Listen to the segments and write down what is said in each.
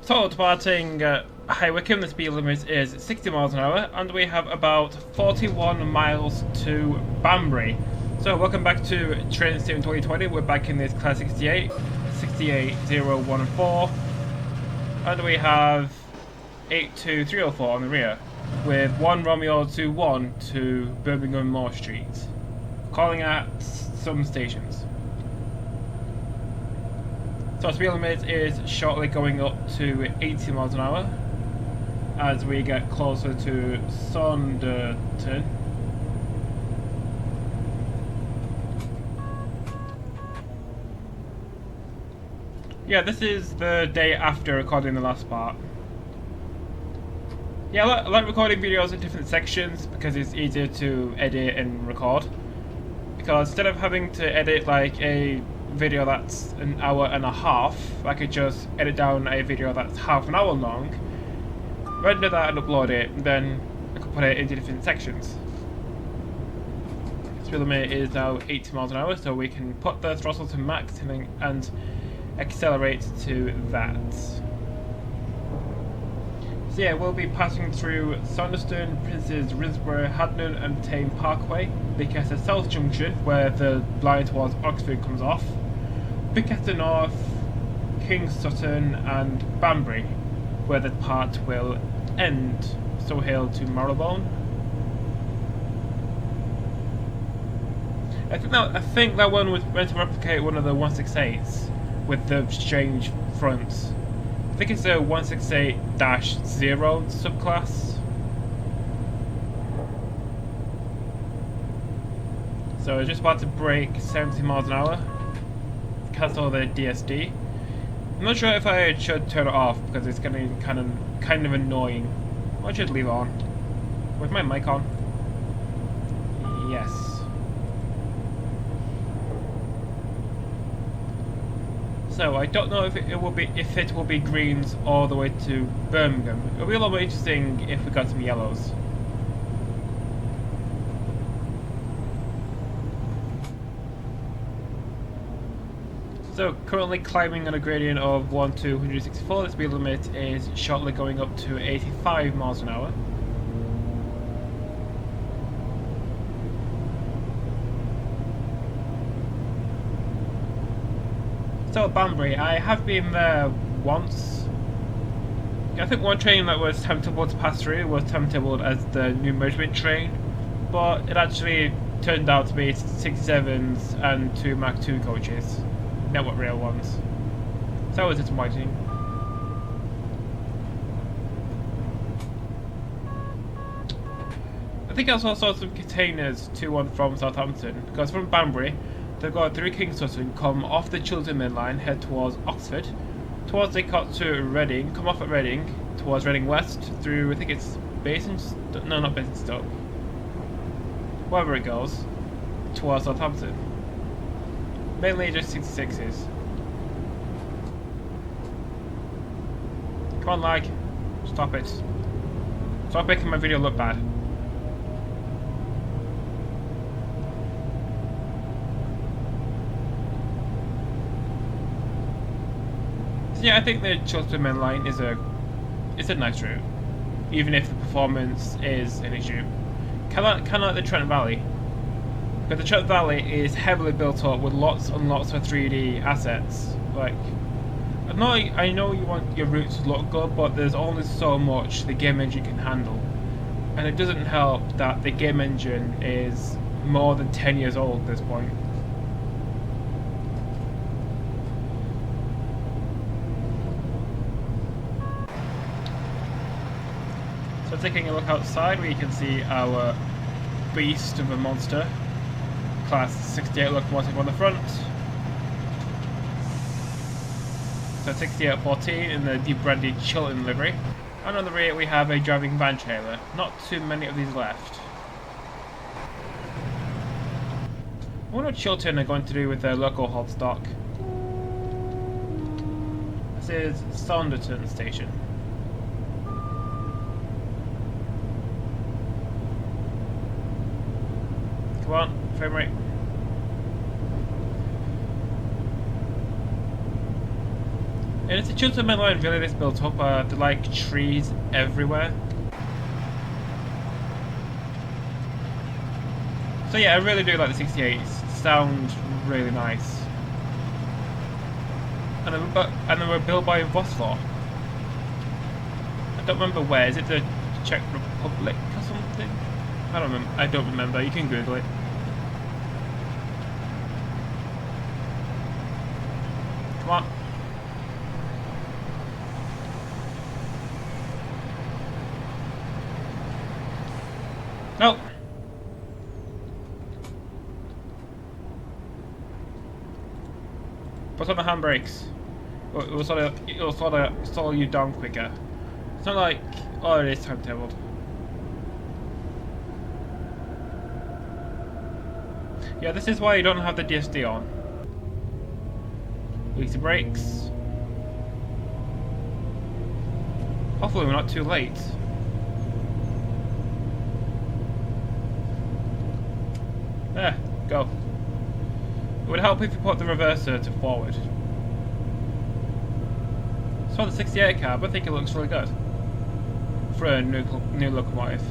So departing High Wycombe, the speed limit is 60 miles an hour, and we have about 41 miles to Banbury. So welcome back to Train Sim 2020. We're back in this class 68, 68014, and we have 82304 on the rear, with 1 Romeo 21 to Birmingham Moor Street, calling at some stations. So speed limit is shortly going up to 80 miles an hour as we get closer to Chiltern. Yeah, this is the day after recording the last part. Yeah, I like recording videos in different sections because it's easier to edit and record. Because instead of having to edit like a video that's an hour and a half, I could just edit down a video that's half an hour long, render that and upload it, and then I could put it into different sections. Speed limit is now 80 miles an hour, so we can put the throttle to max and accelerate to that. So yeah, we'll be passing through Sanderson, Princes Risborough, Hadnon and Tame Parkway, Bicester South Junction, where the line towards Oxford comes off, Bicester North, King's Sutton and Banbury, where the part will end. So Hill to Marylebone. I think that one was meant to replicate one of the 168s with the strange fronts. I think it's a 168-0 subclass. So it's just about to break 70 miles an hour. Cancel the DSD. I'm not sure if I should turn it off because it's getting kind of annoying. I should leave it on. With my mic on. Yes. So I don't know if it will be greens all the way to Birmingham. It'll be a lot more interesting if we got some yellows. So currently climbing on a gradient of 1 to 164. The speed limit is shortly going up to 85 miles an hour. So Banbury, I have been there once. I think one train that was timetabled to pass through was timetabled as the new measurement train, but it actually turned out to be 67s and 2 Mach 2 coaches, network rail ones. So that was disappointing. I think I also saw some containers to one from Southampton, because from Banbury they've got 3 King's Sutton, come off the Chiltern Mainline, head towards Oxford, towards they cut to Reading, come off at Reading, towards Reading West, through I think it's Basingstoke, no not Basingstoke, wherever it goes, towards Southampton. Mainly just 66s. Come on lag, stop it. Stop making my video look bad. So yeah, I think the Chiltern Main Line is a nice route, even if the performance is an issue. Kind of like the Trent Valley, because the Trent Valley is heavily built up with lots and lots of 3D assets. Like, I know you want your routes to look good, but there's only so much the game engine can handle, and it doesn't help that the game engine is more than 10 years old at this point. So taking a look outside, we can see our beast of a monster, class 68 locomotive on the front. So 6814 in the debranded Chiltern livery. And on the rear we have a driving van trailer. Not too many of these left. I wonder what Chiltern are going to do with their local hold stock. This is Sanderson station. Come on, frame rate. And it's a Chiltern Mainline really this built up. There are like trees everywhere. So yeah, I really do like the 68s. Sound really nice. And they were built by Vosfor. I don't remember where. Is it the Czech Republic or something? I don't remember. You can Google it. Come on. Nope. Put on the handbrakes. It will sort of slow you down quicker. It's not like, oh, it is timetabled. Yeah, this is why you don't have the DSD on. Release the brakes. Hopefully we're not too late. There, go. It would help if you put the reverser to forward. So the 68 cab, I think it looks really good for a new locomotive.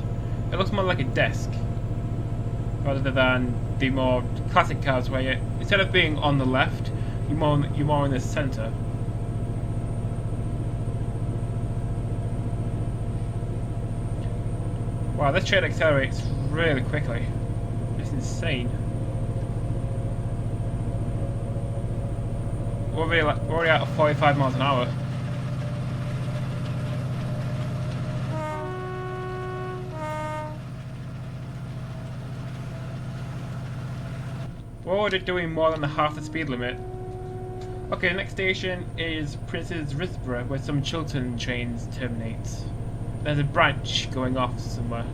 It looks more like a desk rather than the more classic cars where you, instead of being on the left, you're more in the centre. Wow, this train accelerates really quickly. It's insane. We're already at 45 miles an hour. We're already doing more than half the speed limit. Okay, the next station is Prince's Risborough, where some Chiltern trains terminate. There's a branch going off somewhere.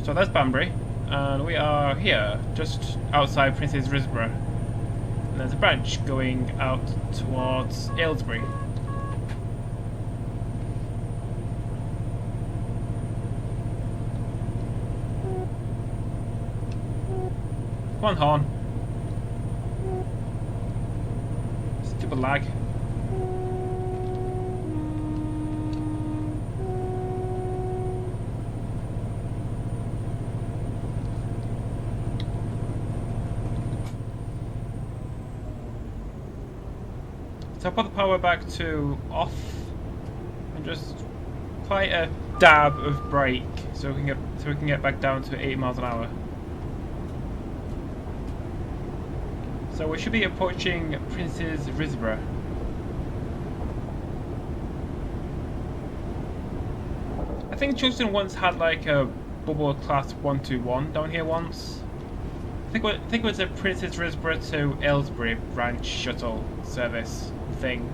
So that's Banbury, and we are here, just outside Prince's Risborough. And there's a branch going out towards Aylesbury. Come on, horn. Stupid lag. So I'll put the power back to off and just quite a dab of brake so we can get back down to 80 miles an hour. So we should be approaching Prince's Risborough. I think Chiltern once had like a bubble class 121 down here once. I think it was a Prince's Risborough to Aylesbury branch shuttle service thing.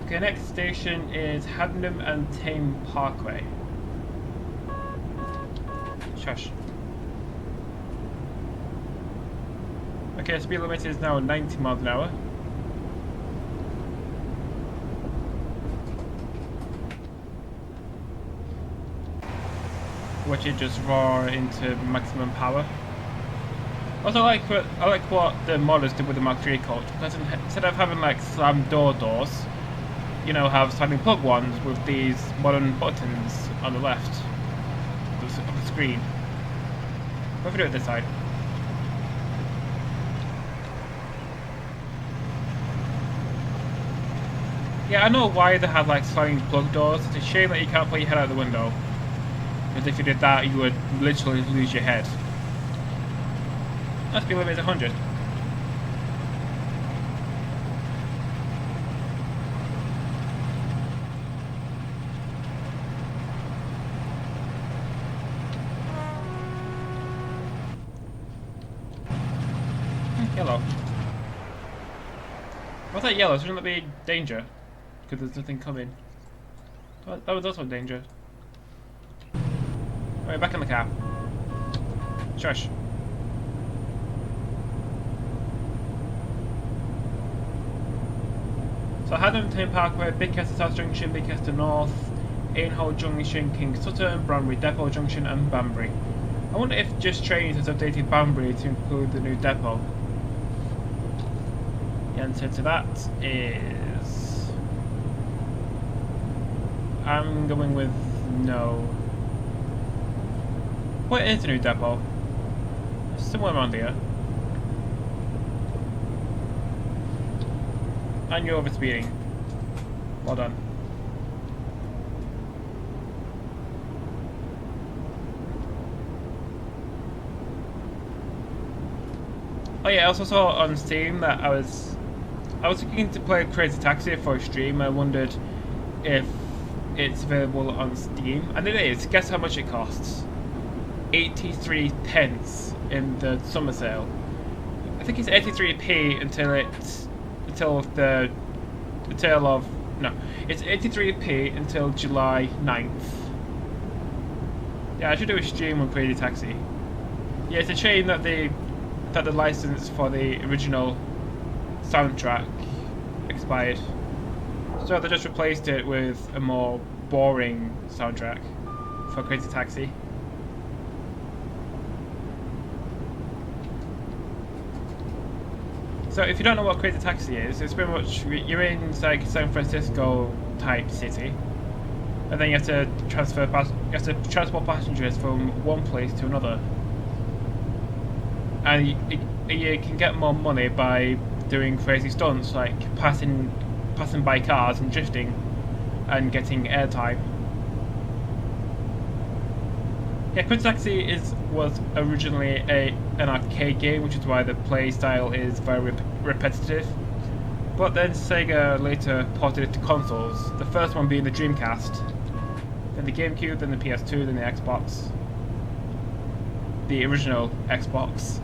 Okay, next station is Haddenham and Tame Parkway. Shush. Okay, speed limit is now 90 miles an hour. Which it just roar into maximum power. Also, I like what the modders did with the Mark III coach, because instead of having like slam doors, you know, have sliding plug ones with these modern buttons on the left of the screen. What if we do it this side? Yeah, I know why they have like sliding plug doors. It's a shame that you can't put your head out the window. Because if you did that, you would literally lose your head. That speed limit is 100. Yellow. What's that yellow? Shouldn't that be danger? Because there's nothing coming. That was also danger. Alright, back in the car. Shush. So Haddenham Tame Parkway, Bidchester South Junction, Bidchester North, Ainhoe Junction, King Sutton, Banbury Depot Junction and Banbury. I wonder if JustTrain has updated Banbury to include the new depot. The answer to that is... I'm going with no. What is the new depot? Somewhere around here. And you're overspeeding. Well done. Oh yeah, I also saw on Steam that I was looking to play Crazy Taxi for a stream. I wondered if it's available on Steam, and it is. Guess how much it costs? 83 pence in the summer sale. I think it's 83p until it's 83p until July 9th. Yeah, I should do a stream on Crazy Taxi. Yeah, it's a shame that the license for the original soundtrack expired. So they just replaced it with a more boring soundtrack for Crazy Taxi. So if you don't know what Crazy Taxi is, it's pretty much you're in like San Francisco type city, and then you have to transport passengers from one place to another, and you can get more money by doing crazy stunts like passing by cars and drifting and getting airtime. Yeah, Crazy Taxi was originally an arcade game, which is why the play style is very repetitive. But then Sega later ported it to consoles, the first one being the Dreamcast, then the GameCube, then the PS2, then the Xbox. The original Xbox.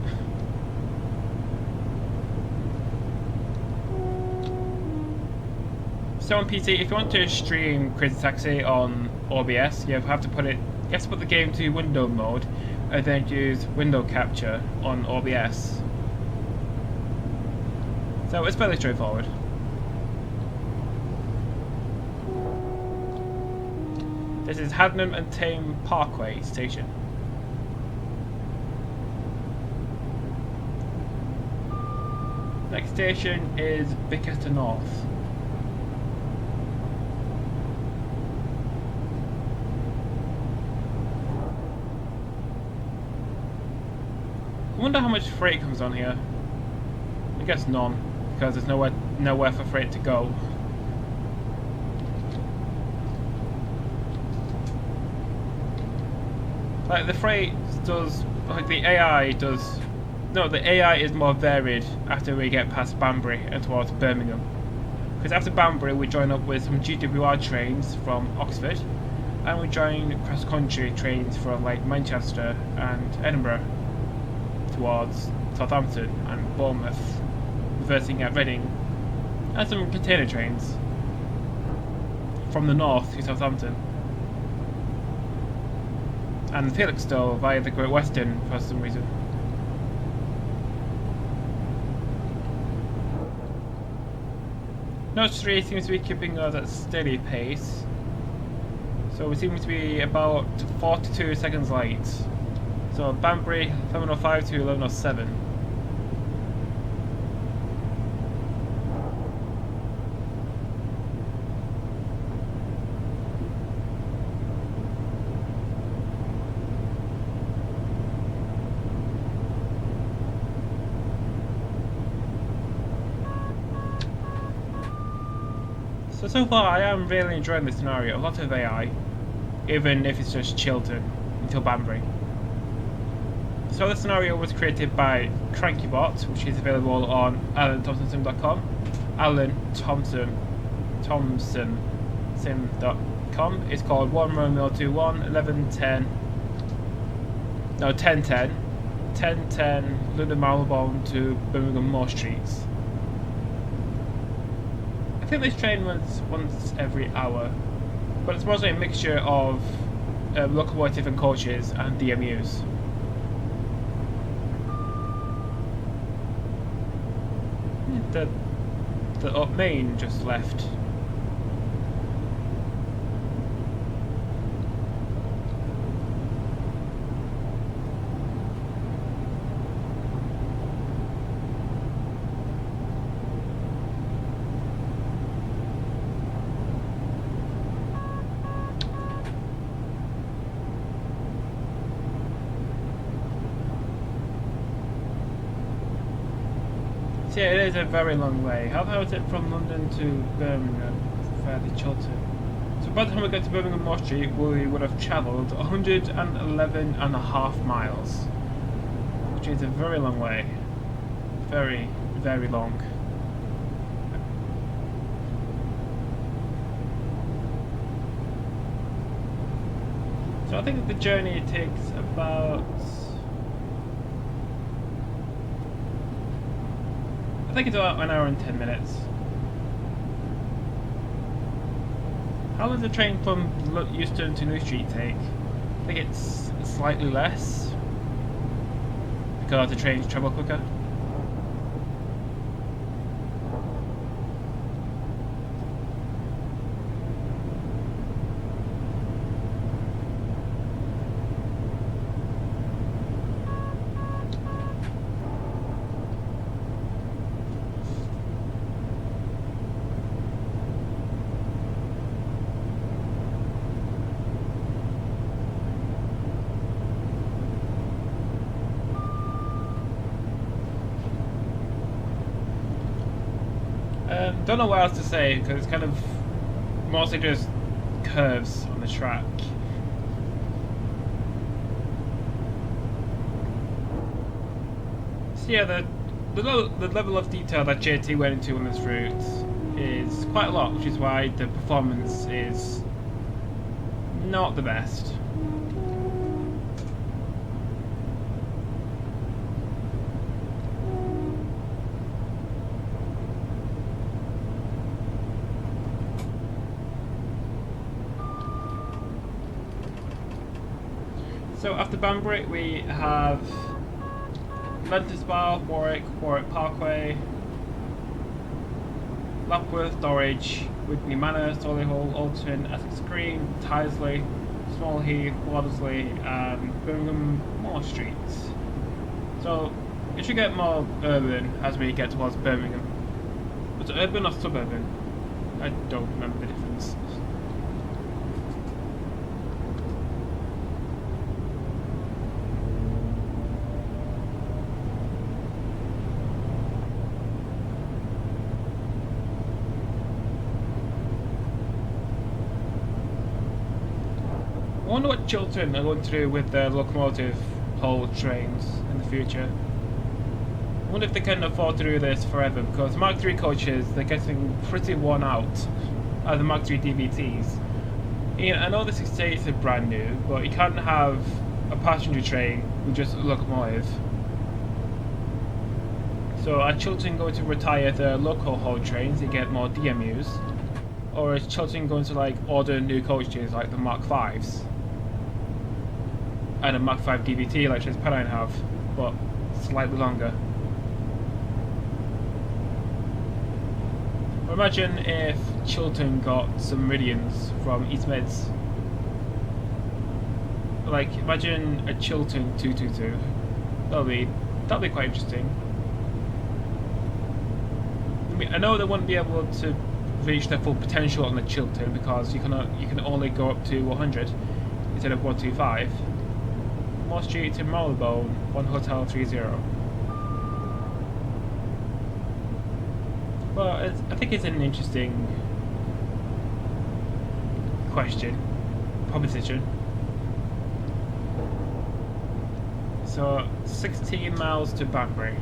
So on PC, if you want to stream Crazy Taxi on OBS, you have to put the game to window mode, and then use window capture on OBS. So it's fairly straightforward. This is Hadnam and Tame Parkway Station. Next station is Bicester North. I wonder how much freight comes on here. I guess none, because there's nowhere for freight to go. Like the freight does, like the AI does. No, the AI is more varied after we get past Banbury and towards Birmingham. Because after Banbury we join up with some GWR trains from Oxford, and we join cross-country trains from like Manchester and Edinburgh towards Southampton and Bournemouth, reversing at Reading, and some container trains from the north to Southampton, and Felixstowe via the Great Western for some reason. Notch 3 seems to be keeping us at steady pace, so we seem to be about 42 seconds late. So Banbury 11:05 to 11:07. So far I am really enjoying this scenario. A lot of AI, even if it's just Chiltern until Banbury. So this scenario was created by CrankyBot, which is available on allenthomsonsim.com, allenthomsonsim.com. It's called 1 Romeo 21 1110 no 1010 London Marylebone to Birmingham Moor Streets. I think this train runs once every hour, but it's mostly a mixture of locomotive and coaches and DMUs. The up main just left. So yeah, it is a very long way. How far is it from London to Birmingham via the Chiltern? So by the time we get to Birmingham Moor Street, we would have travelled 111.5 miles, which is a very long way. Very, very long. So I think the journey takes about... I think it's about 1 hour and 10 minutes. How long does the train from Euston to New Street take? I think it's slightly less, because the trains travel quicker. Don't know what else to say because it's kind of mostly just curves on the track. So yeah, the level of detail that JT went into on this route is quite a lot, which is why the performance is not the best. So after Banbury we have Lentesbar, Warwick Parkway, Lapworth, Dorridge, Whitney Manor, Solihull, Alton, Essex Green, Tyseley, Small Heath, Watersley and Birmingham Moor Street. So it should get more urban as we get towards Birmingham. Was it urban or suburban? I don't remember the difference. I wonder what Chiltern are going to do with their locomotive haul trains in the future. I wonder if they can afford to do this forever, because Mark III coaches, they're getting pretty worn out as the Mark III DVTs. I know the 68s are brand new, but you can't have a passenger train with just a locomotive. So are Chiltern going to retire their local haul trains to get more DMUs? Or is Chiltern going to order new coaches like the Mark Vs? And a Mark 5 DVT like JustTrain have, but slightly longer. Or imagine if Chiltern got some Meridians from East Mids. Imagine a Chiltern 222. That'll be quite interesting. I know they wouldn't be able to reach their full potential on the Chiltern because you can only go up to 100 instead of 125. Moor Street to Marylebone, 1 Hotel 30. Well, I think it's an interesting proposition. So 16 miles to Banbury.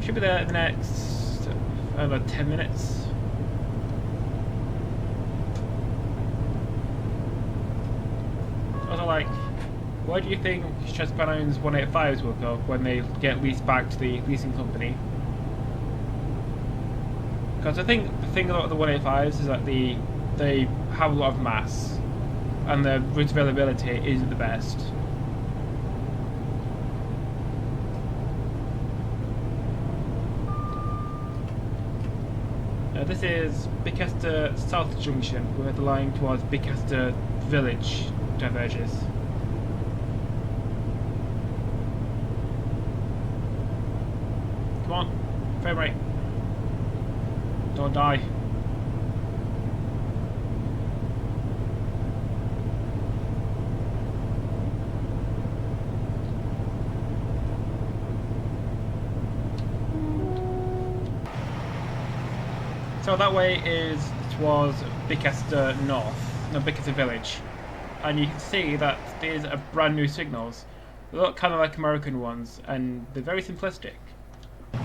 Should be there in the next about 10 minutes. Also, where do you think JustTrain's 185s will go when they get leased back to the leasing company? Because I think the thing about the 185s is that they have a lot of mass and the route availability isn't the best. This is Bicester South Junction, where the line towards Bicester Village diverges. Come on, frame rate. Don't die. So that way is towards Bicester North, no, Bicester Village. And you can see that these are brand new signals. They look kind of like American ones, and they're very simplistic.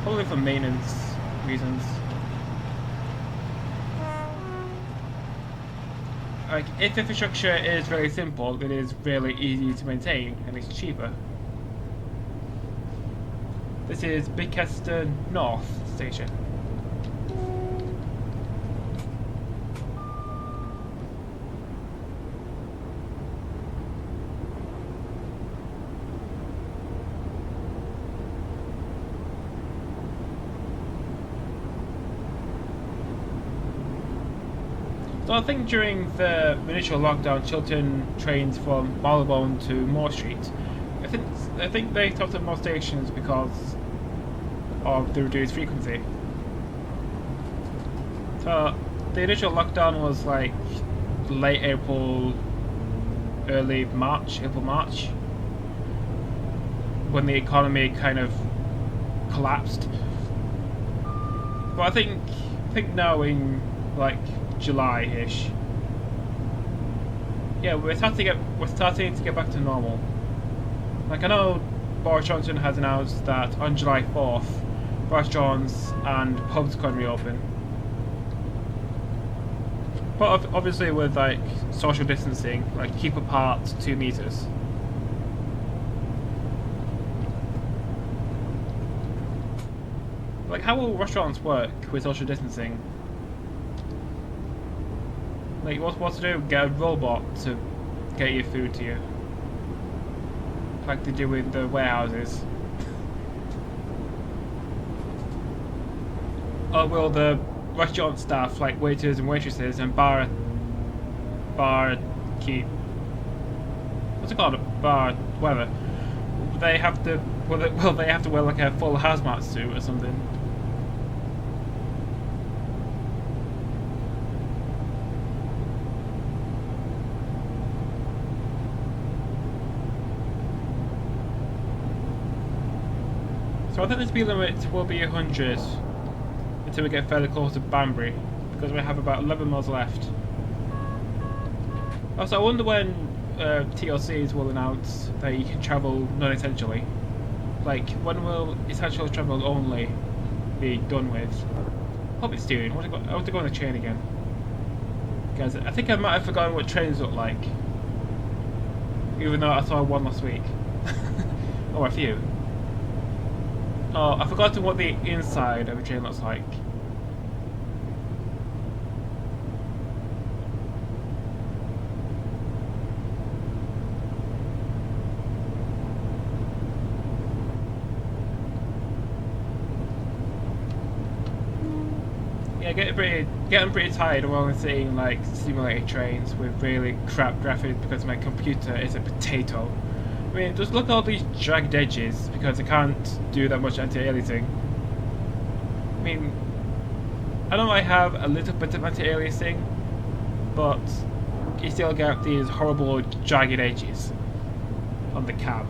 Probably for maintenance reasons. Like, if infrastructure is really simple, it is really easy to maintain, and it's cheaper. This is Bicester North Station. So I think during the initial lockdown, Chiltern trains from Marylebone to Moore Street. I think they stopped at more stations because of the reduced frequency. So the initial lockdown was like late April, early March, April, March, when the economy kind of collapsed. But I think now in like July-ish, yeah, we're starting to get back to normal. Like, I know Boris Johnson has announced that on July 4th, restaurants and pubs can reopen. But obviously with like social distancing, like keep apart 2 meters. Like, how will restaurants work with social distancing? Like, what to do? Get a robot to get your food to you, like they do with the warehouses. Or will the restaurant staff, like waiters and waitresses and bar keep, what's it called, bar whatever, they have to will they have to wear like a full hazmat suit or something? So I think the speed limit will be 100 until we get fairly close to Banbury, because we have about 11 miles left. Also, I wonder when TLCs will announce that you can travel non-essentially. Like, when will essential travel only be done with? Hope it's doing. I want to go on the train again. Guys, I think I might have forgotten what trains look like, even though I saw one last week. Or a few. Oh, I forgot what the inside of a train looks like. Yeah, getting pretty tired of only seeing like simulated trains with really crap graphics because my computer is a potato. I mean, just look at all these jagged edges because I can't do that much anti-aliasing. I mean, I know I have a little bit of anti-aliasing, but you still get these horrible jagged edges on the cab.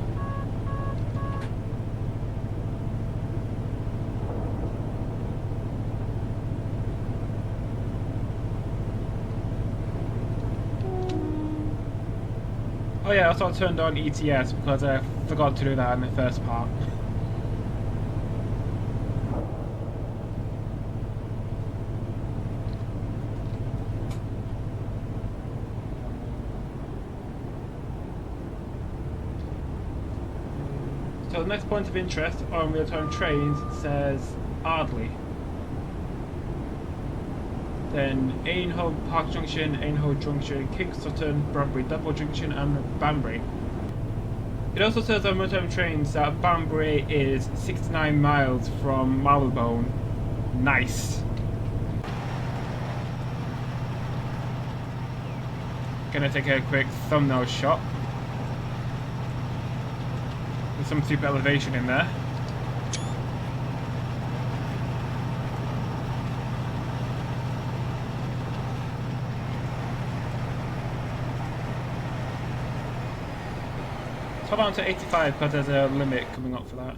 Oh yeah, also I turned on ETS because I forgot to do that in the first part. So the next point of interest on real-time trains says Ardley. Then Ainhoe Park Junction, Ainhoe Junction, King Sutton, Bradbury Depot Junction and Banbury. It also says on real-time trains that Banbury is 69 miles from Marylebone. Nice. Gonna take a quick thumbnail shot. With some super elevation in there. Hold on to 85 because there's a limit coming up for that.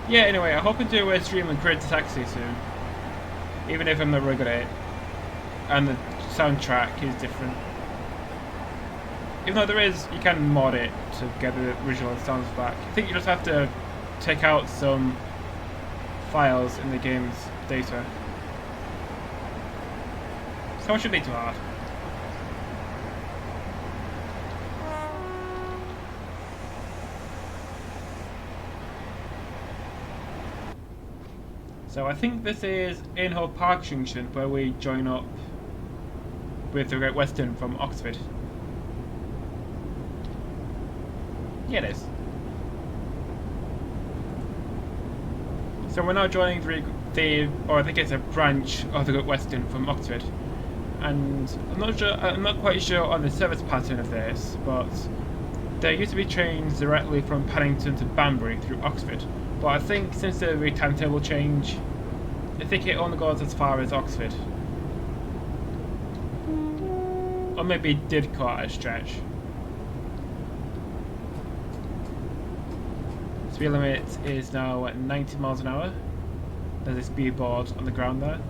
Yeah, anyway, I'm hoping to stream and create a taxi soon. Even if I'm not really good at it. And the soundtrack is different. Even though there is, you can mod it to get the original sounds back. I think you just have to take out some files in the game's data. So it shouldn't be too hard. So I think this is in-hall Park Junction where we join up with the Great Western from Oxford. Yeah, it is. So we're now joining or I think it's a branch of the Great Western from Oxford. And I'm not quite sure on the service pattern of this, but there used to be trains directly from Paddington to Banbury through Oxford. But I think since the timetable change, I think it only goes as far as Oxford. Or maybe it did cut a stretch. Speed limit is now at 90 miles an hour. There's a speed board on the ground there.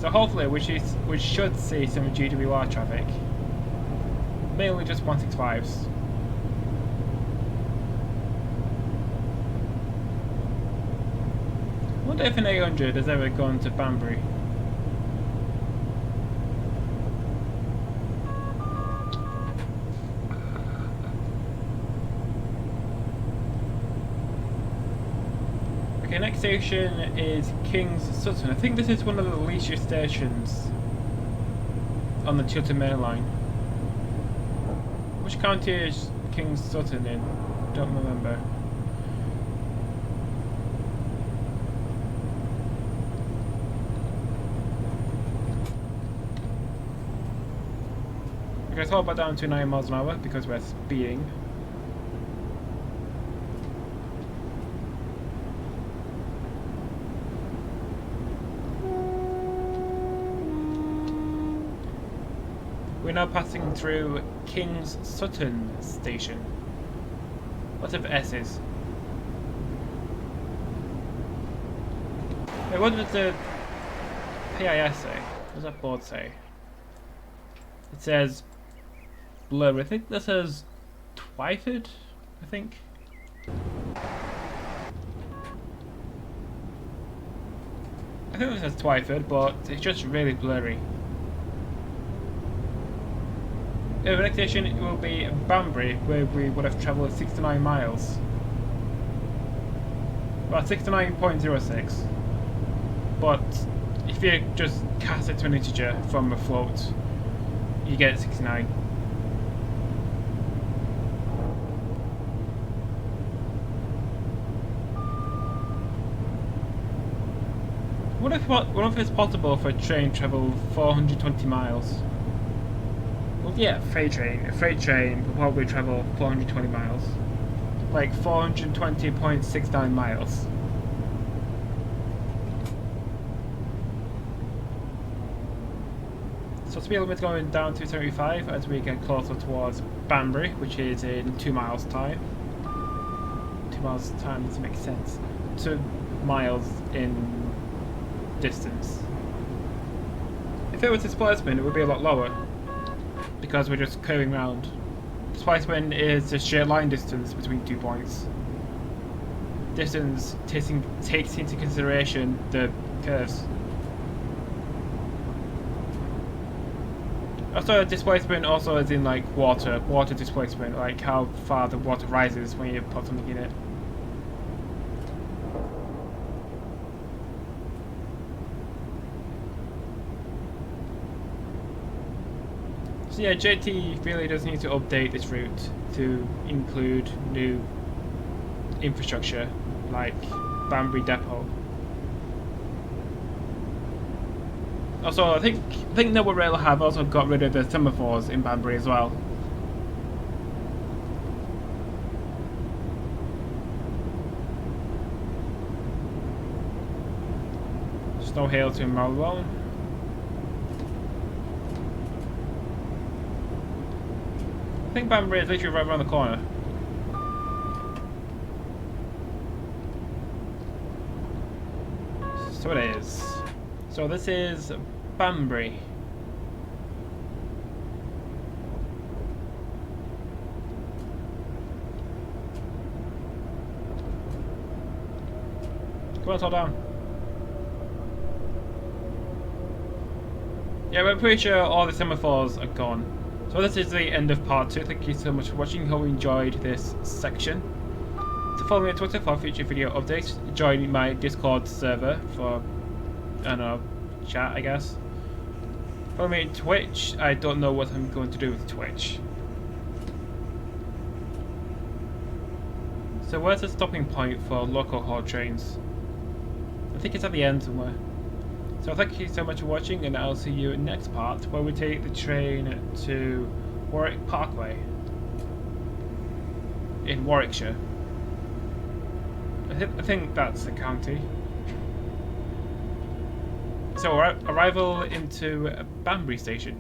So hopefully we should see some GWR traffic. Mainly just 165s. I wonder if an 800 has ever gone to Banbury. Okay, next station is King's Sutton. I think this is one of the leisure stations on the Chiltern Mainline. Which county is King's Sutton in? Don't remember. Okay, so about down to 9 miles an hour because we're speeding. We're now passing through King's Sutton station. Lots of S's. Wait, what does the PIS say? What does that board say? It says blur. I think this says Twyford, I think. I think this says Twyford, but it's just really blurry. The next station will be Banbury, where we would have travelled 69 miles. Well, 69.06. But if you just cast it to an integer from a float, you get 69. What if it's possible for a train to travel 420 miles? Well, yeah, freight train. A freight train will probably travel 420 miles. Like 420.69 miles. So speed limit going down to 75 as we get closer towards Banbury, which is in 2 miles time. 2 miles time doesn't make sense. 2 miles in distance. If it was displacement, it would be a lot lower, because we're just curving round. Displacement is the straight line distance between 2 points. Distance takes into consideration the curves. Also, displacement also is in like water displacement, like how far the water rises when you put something in it. So yeah, JT really does need to update this route to include new infrastructure like Banbury Depot. Also, I think Network Rail have also got rid of the semaphores in Banbury as well. Snow Hill to Marylebone. I think Banbury is literally right around the corner. So it is. So this is Banbury. Come on, slow down. Yeah, we're pretty sure all the semaphores are gone. So this is the end of part 2. Thank you so much for watching. Hope you enjoyed this section. To follow me on Twitter for future video updates, join my Discord server for, I don't know, chat, I guess. Follow me on Twitch. I don't know what I'm going to do with Twitch. So where's the stopping point for local haul trains? I think it's at the end somewhere. So thank you so much for watching, and I'll see you in the next part where we take the train to Warwick Parkway in Warwickshire. I think that's the county. So arrival into Banbury station.